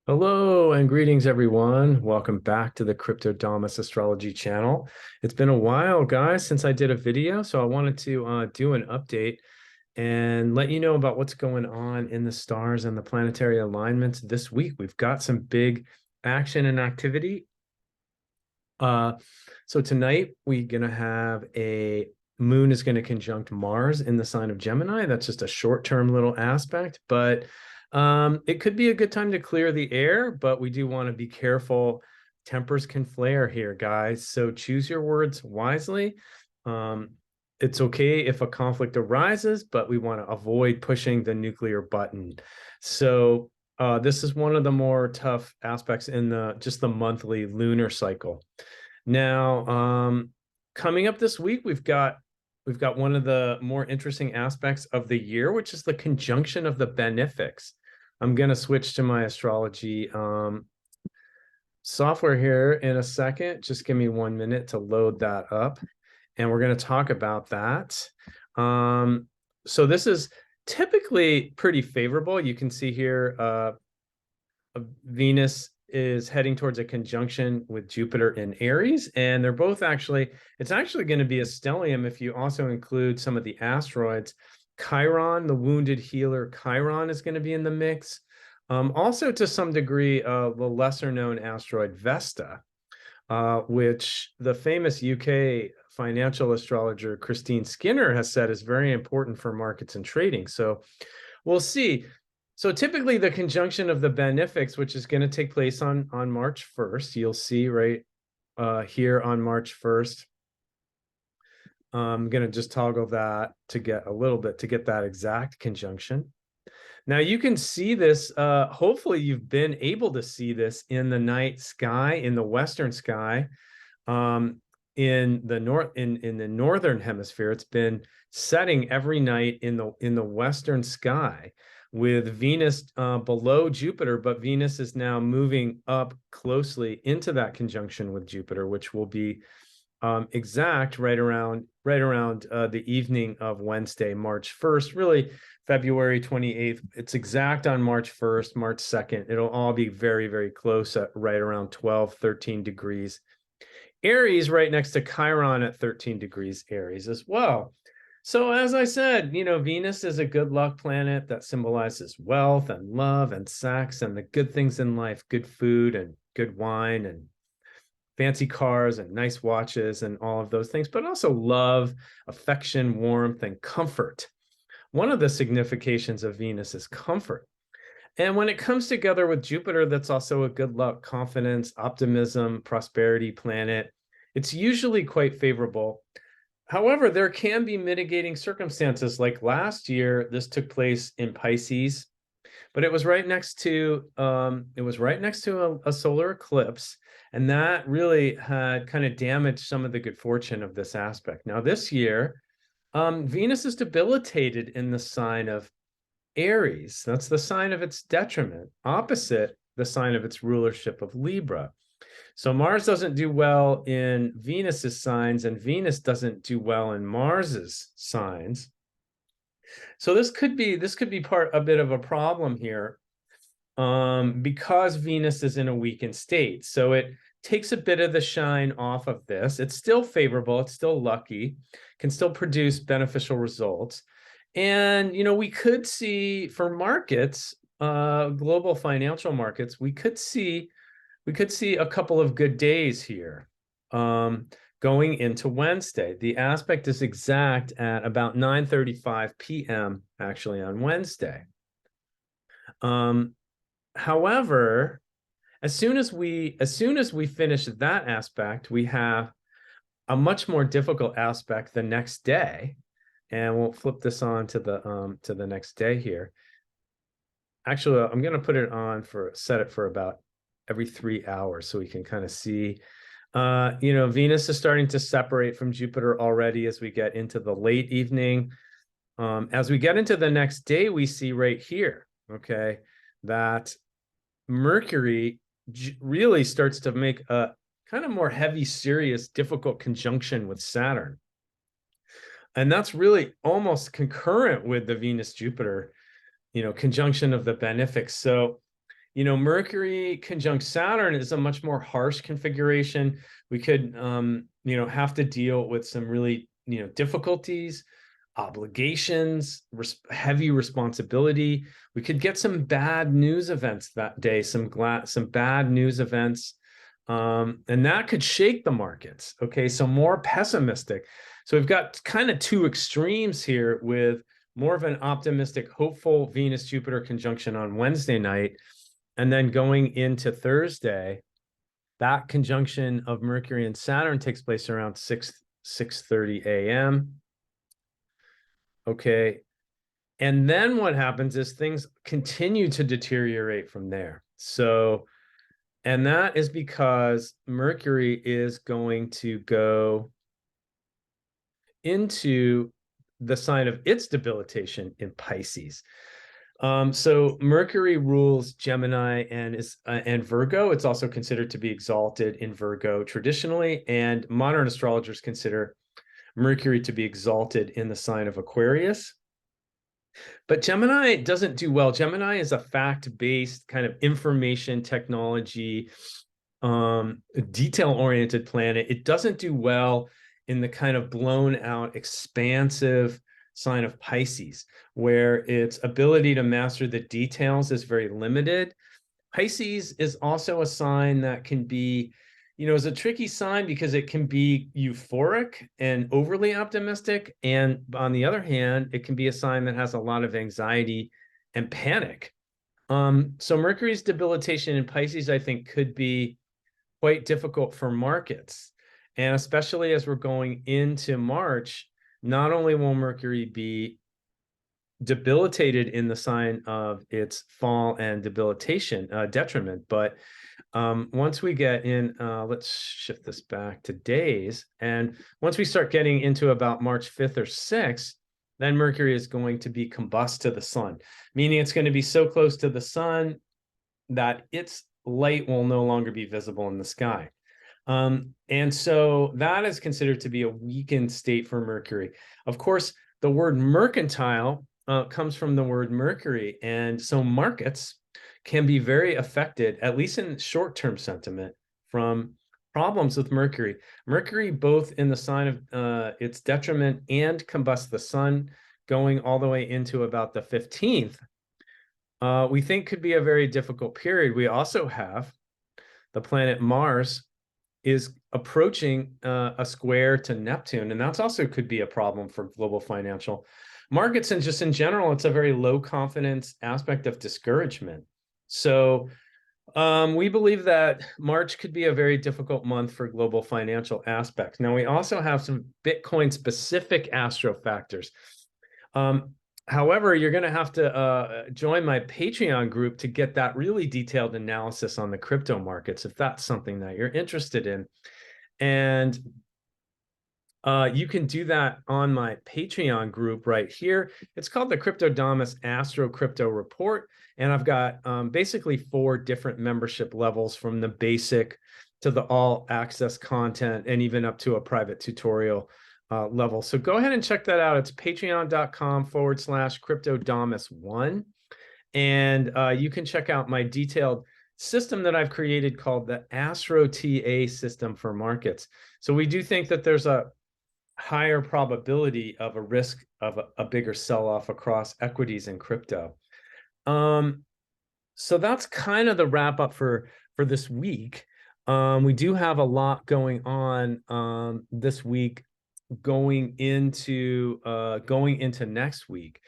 Hello and greetings, everyone. Welcome back to the Cryptodamus Astrology channel. It's been a while, guys, since I did a video, so I wanted to do an update and let you know about what's going on in the stars and the planetary alignments this week. We've got some big action and activity. Uh, so tonight we're going to have a moon is going to conjunct Mars in the sign of Gemini. That's just a short-term little aspect, but it could be a good time to clear the air, but we do want to be careful. Tempers can flare here, guys. So choose your words wisely. Um, it's okay if a conflict arises, but we want to avoid pushing the nuclear button. So this is one of the more tough aspects in just the monthly lunar cycle. Now, coming up this week, we've got one of the more interesting aspects of the year, which is the conjunction of the benefics. I'm going to switch to my astrology software here in a second. Just give me 1 minute to load that up, and we're going to talk about that. So this is typically pretty favorable. You can see here, Venus is heading towards a conjunction with Jupiter in Aries, and they're both it's actually going to be a stellium if you also include some of the asteroids. Chiron, the wounded healer Chiron, is going to be in the mix. Also, to some degree, the lesser known asteroid Vesta, which the famous UK financial astrologer Christine Skinner has said is very important for markets and trading. So we'll see. So typically the conjunction of the benefics, which is going to take place on March 1st, you'll see right here on March 1st. I'm going to just toggle that to get a little bit to get that exact conjunction. Now you can see this, hopefully you've been able to see this in the night sky, in the western sky, in the northern hemisphere. It's been setting every night in the western sky with Venus below Jupiter, but Venus is now moving up closely into that conjunction with Jupiter, which will be exact right around the evening of Wednesday, March 1st, really February 28th. It's exact on March 1st, March 2nd. It'll all be very, very close at right around 12, 13 degrees. Aries right next to Chiron at 13 degrees Aries as well. So as I said, Venus is a good luck planet that symbolizes wealth and love and sex and the good things in life, good food and good wine and fancy cars and nice watches and all of those things, but also love, affection, warmth, and comfort. One of the significations of Venus is comfort. And when it comes together with Jupiter, that's also a good luck, confidence, optimism, prosperity planet. It's usually quite favorable. However, there can be mitigating circumstances. Like last year, this took place in Pisces, but it was right next to a solar eclipse, and that really had kind of damaged some of the good fortune of this aspect. Now this year, Venus is debilitated in the sign of Aries. That's the sign of its detriment, opposite the sign of its rulership of Libra. So Mars doesn't do well in Venus's signs, and Venus doesn't do well in Mars's signs. So this could be a bit of a problem here, because Venus is in a weakened state. So it takes a bit of the shine off of this. It's still favorable. It's still lucky, can still produce beneficial results. And, we could see for markets, global financial markets, we could see a couple of good days here, going into Wednesday. The aspect is exact at about 9:35 p.m. actually on Wednesday. However, as soon as we finish that aspect, we have a much more difficult aspect the next day, and we'll flip this on to the next day here. Actually, I'm going to put it on set it for about every 3 hours so we can kind of see. Venus is starting to separate from Jupiter already as we get into the late evening. As we get into the next day, we see right here, okay, that Mercury really starts to make a kind of more heavy, serious, difficult conjunction with Saturn. And that's really almost concurrent with the Venus-Jupiter, conjunction of the benefics. So Mercury conjunct Saturn is a much more harsh configuration. We could, have to deal with some really, difficulties, obligations, heavy responsibility. We could get some bad news events that day, some bad news events, and that could shake the markets. Okay, so more pessimistic. So we've got kind of two extremes here, with more of an optimistic, hopeful Venus-Jupiter conjunction on Wednesday night, and then going into Thursday, that conjunction of Mercury and Saturn takes place around 6:30 a.m. Okay. And then what happens is things continue to deteriorate from there. So, and that is because Mercury is going to go into the sign of its debilitation in Pisces. So Mercury rules Gemini and Virgo. It's also considered to be exalted in Virgo traditionally, and modern astrologers consider Mercury to be exalted in the sign of Aquarius. But Gemini doesn't do well. Gemini is a fact-based kind of information technology, detail-oriented planet. It doesn't do well in the kind of blown out, expansive sign of Pisces, where its ability to master the details is very limited. Pisces is also a sign that can be, is a tricky sign because it can be euphoric and overly optimistic. And on the other hand, it can be a sign that has a lot of anxiety and panic. So Mercury's debilitation in Pisces, I think, could be quite difficult for markets. And especially as we're going into March, not only will Mercury be debilitated in the sign of its fall and debilitation, detriment, but once we get in, let's shift this back to days. And once we start getting into about March 5th or 6th, then Mercury is going to be combust to the sun, meaning it's going to be so close to the sun that its light will no longer be visible in the sky. And so that is considered to be a weakened state for Mercury. Of course, the word mercantile comes from the word Mercury. And so markets can be very affected, at least in short-term sentiment, from problems with Mercury. Mercury, both in the sign of its detriment and combust the sun, going all the way into about the 15th, we think could be a very difficult period. We also have the planet Mars is approaching a square to Neptune, and that's also could be a problem for global financial markets. And just in general, it's a very low confidence aspect of discouragement. So we believe that March could be a very difficult month for global financial aspects. Now, we also have some Bitcoin specific astro factors. However, you're going to have to join my Patreon group to get that really detailed analysis on the crypto markets, if that's something that you're interested in. And you can do that on my Patreon group right here. It's called the Cryptodamus Astro Crypto Report. And I've got basically 4 different membership levels, from the basic to the all access content, and even up to a private tutorial level. So go ahead and check that out. It's patreon.com/cryptodamus1. And you can check out my detailed system that I've created called the Astro TA system for markets. So we do think that there's a higher probability of a risk of a bigger sell-off across equities and crypto. So that's kind of the wrap up for this week. We do have a lot going on this week, going into next week,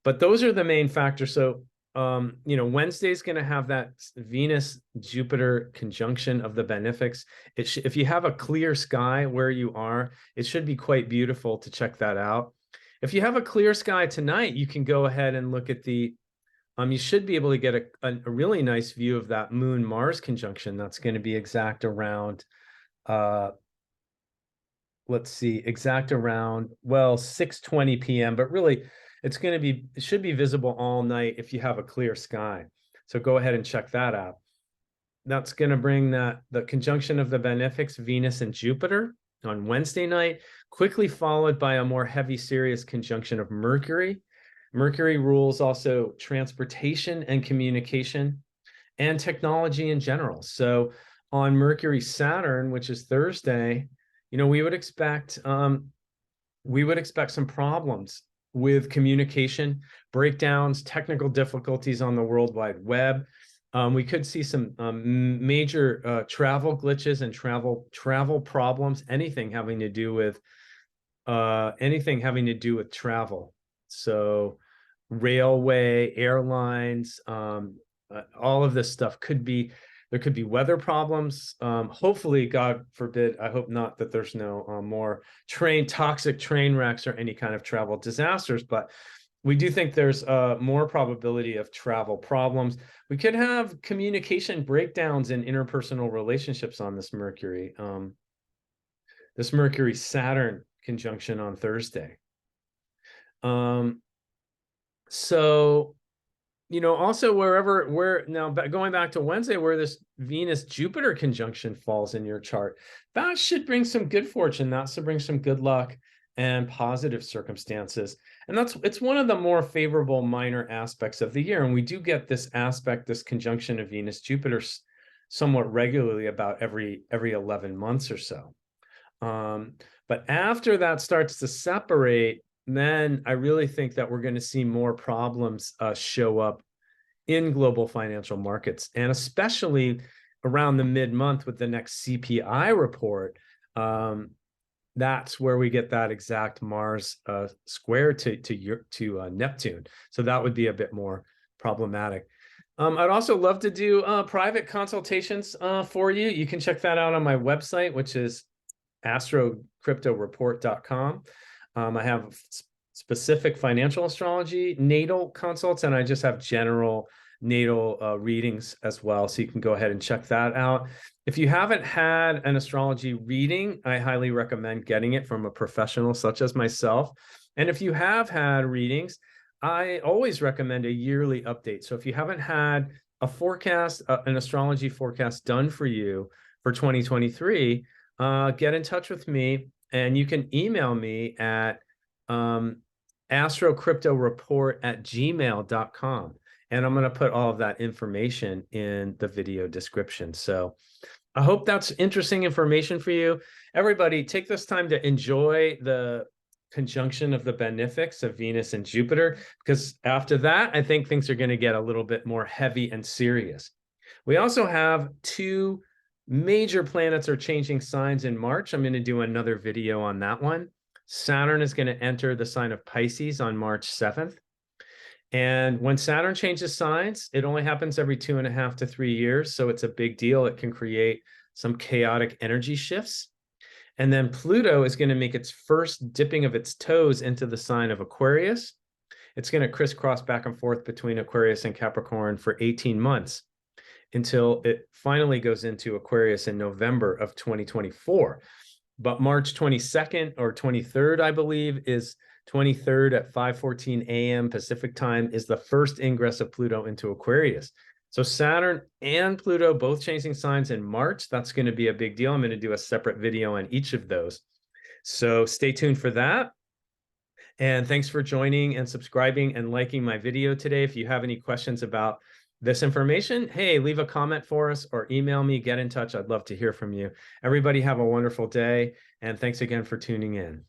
but those are the main factors. So Wednesday's going to have that Venus Jupiter conjunction of the benefics. If you have a clear sky where you are, it should be quite beautiful to check that out. If you have a clear sky tonight, you can go ahead and look at the you should be able to get a really nice view of that Moon Mars conjunction. That's going to be exact around let's see, exact around, well, 6:20 p.m. But really, it should be visible all night if you have a clear sky. So go ahead and check that out. That's going to bring the conjunction of the benefics, Venus and Jupiter, on Wednesday night, quickly followed by a more heavy, serious conjunction of Mercury. Mercury rules also transportation and communication. and technology in general. So on Mercury Saturn, which is Thursday, we would expect some problems with communication breakdowns, technical difficulties on the World Wide Web. We could see some major travel glitches and travel problems, anything having to do with travel. So railway, airlines, all of this stuff there could be weather problems. Hopefully, God forbid, I hope not, that there's no more toxic train wrecks or any kind of travel disasters, but we do think there's more probability of travel problems. We could have communication breakdowns in interpersonal relationships on this Mercury Saturn conjunction on Thursday. So, also going back to Wednesday, where this Venus Jupiter conjunction falls in your chart, that should bring some good fortune. That should bring some good luck and positive circumstances. And it's one of the more favorable minor aspects of the year. And we do get this conjunction of Venus Jupiter somewhat regularly, about every 11 months or so. But after that starts to separate, then I really think that we're going to see more problems show up in global financial markets, and especially around the mid-month with the next CPI report. That's where we get that exact Mars square to Neptune. So that would be a bit more problematic. I'd also love to do private consultations for you. You can check that out on my website, which is astrocryptoreport.com. I have specific financial astrology natal consults, and I just have general natal readings as well. So you can go ahead and check that out. If you haven't had an astrology reading, I highly recommend getting it from a professional such as myself. And if you have had readings, I always recommend a yearly update. So if you haven't had a forecast, an astrology forecast done for you for 2023, get in touch with me, and you can email me at astrocryptoreport@gmail.com. And I'm going to put all of that information in the video description. So I hope that's interesting information for you. Everybody, take this time to enjoy the conjunction of the benefics of Venus and Jupiter, because after that, I think things are going to get a little bit more heavy and serious. We also have 2 major planets are changing signs in March. I'm going to do another video on that one. Saturn is going to enter the sign of Pisces on March 7th. And when Saturn changes signs, it only happens every 2.5 to 3 years. So it's a big deal. It can create some chaotic energy shifts. And then Pluto is going to make its first dipping of its toes into the sign of Aquarius. It's going to crisscross back and forth between Aquarius and Capricorn for 18 months until it finally goes into Aquarius in November of 2024. But March 22nd or 23rd, I believe, is 23rd at 5:14 a.m. Pacific time, is the first ingress of Pluto into Aquarius. So Saturn and Pluto both changing signs in March. That's going to be a big deal. I'm going to do a separate video on each of those. So stay tuned for that. And thanks for joining and subscribing and liking my video today. If you have any questions about this information, hey, leave a comment for us or email me, get in touch. I'd love to hear from you. Everybody have a wonderful day, and thanks again for tuning in.